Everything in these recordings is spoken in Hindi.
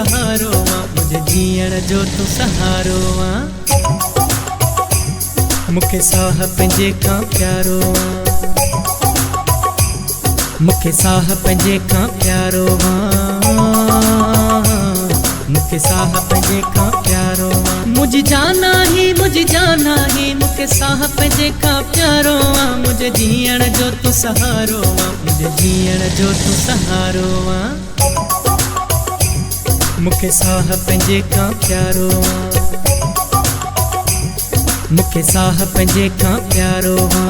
सहारो आ, मुझे जीअण जो तू सहारो आ। मुखे साह पंहिंजे खां प्यारो आ, मुखे साह पंहिंजे खां प्यारो आ, मुखे साह पंहिंजे खां प्यारो आ। मुझी जाना ही मुखे साह पंहिंजे खां प्यारो आ, मुझे जीअण जो तू सहारो आ, मुझे जीअण जो तू सहारो आ। मुखे साह पंहिंजे खां प्यारो आ, मुखे साह पंहिंजे खां प्यारो आ,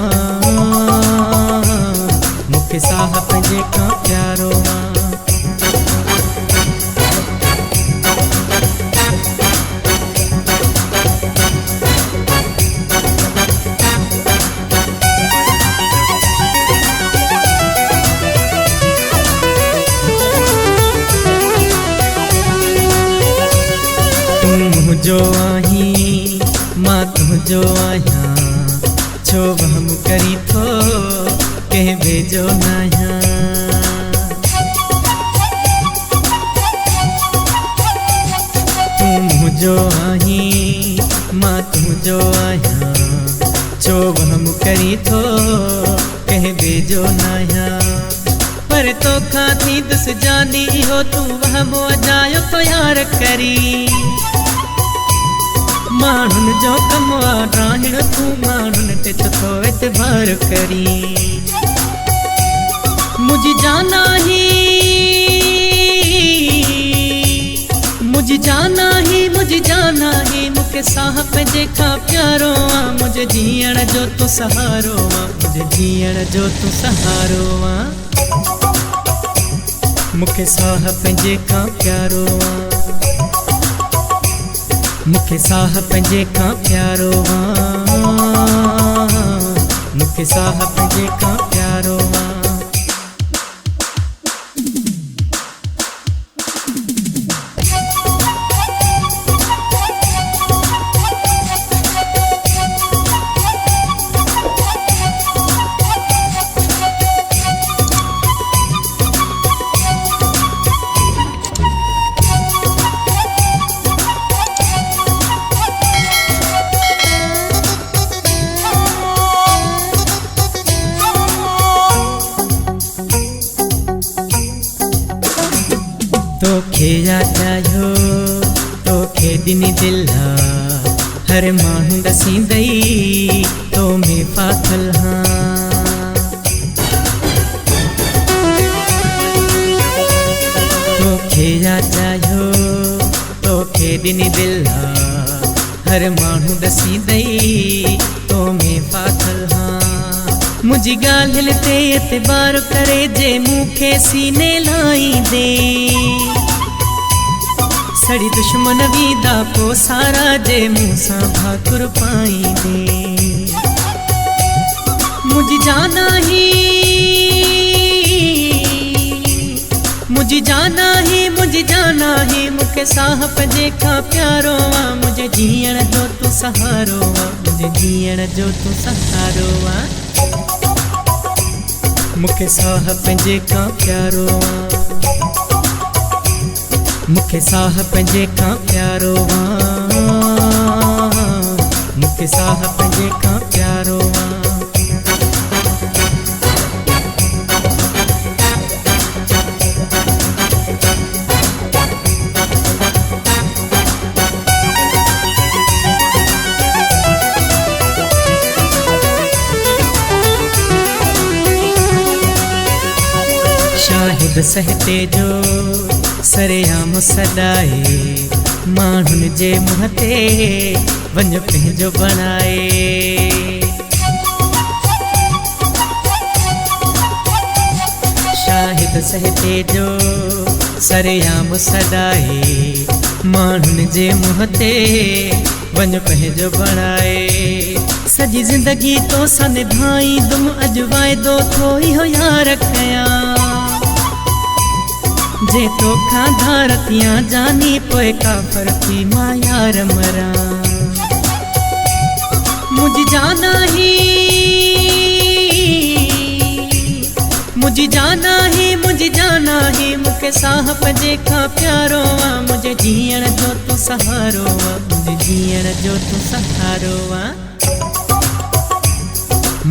मुखे साह पंहिंजे खां प्यारो आ। जो आही मां तुझो आहियां, छो वहम करी थो कंहिं भेजो न आहियां। तूं मुंहिंजो आही मां तुझो आहियां, छो वहम करी थो कंहिं भेजो न आहियां। पर तोखां थींदुसि जानी हो तूं वहम अजायो तो यार करी। माण्हुनि जो कमु आ राहिण, तूं माण्हुनि ते छो एतबार करी। मुझी जाना ही मुखे साह पंहिंजे खां प्यारो आ, मुझे जीअण जो तू सहारो आ, मुझे जीअण जो तू सहारो आ। मुखे साह पंहिंजे खां प्यारो आ, मुखे साह पंहिंजे खां प्यारो आ, मुखे साह पंहिंजे खां प्यारो आ। तोखे याद आयो तोखे ॾिनी दिला, हर माण्हू ॾसींदई तो में फाथल हाँ। तोखे याद आयो तोखे ॾिनी दिला, हर माण्हू ॾसींदई तो में फाथल हाँ। मुझी ॻाल्हि ते एतबार करे जे मूंखे सीने लाई दे, सड़ी दुश्मन वीदा पो सारा जे मूंसां भाकुर पाई दे। मुझी जाना ही मुखे साह पंहिंजे खां प्यारो आ, मुझे जीअण जो तू सहारो आ, मुझे जीअण जो तू सहारो आ। मुखे साह पंहिंजे खां प्यारो आ, मुखे साह पंहिंजे खां प्यारो आ, मुखे साह पंहिंजे खां प्यारो आ। शाहिद सहते जो सरेआम सॾाए, माण्हुनि जे मुंहं ते वञ पंहिंजो बणाए। शाहिद सहते जो सरेआम सॾाए, माण्हुनि जे मुंहं ते वञ पंहिंजो बणाए। सॼी ज़िंदगी तो सां निभाईंदुमि, अॼु वाइदो थो इहो यार कयां। जे तोखां धारतियां जानी पोइ काफ़र थी मां यार मरां। मुझी मुझी जाना ही मुखे साह पंजे खां प्यारो आ मुझे जीअण जो तू सहारो आ मुझे जीअण जो तू सहारो आ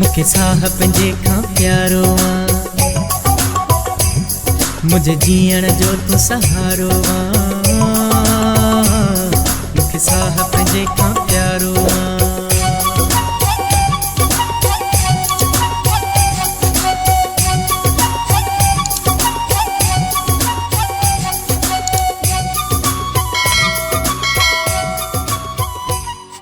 मुखे साह पंजे खां प्यारो आ मुझे जीअण जो तू सहारो आ।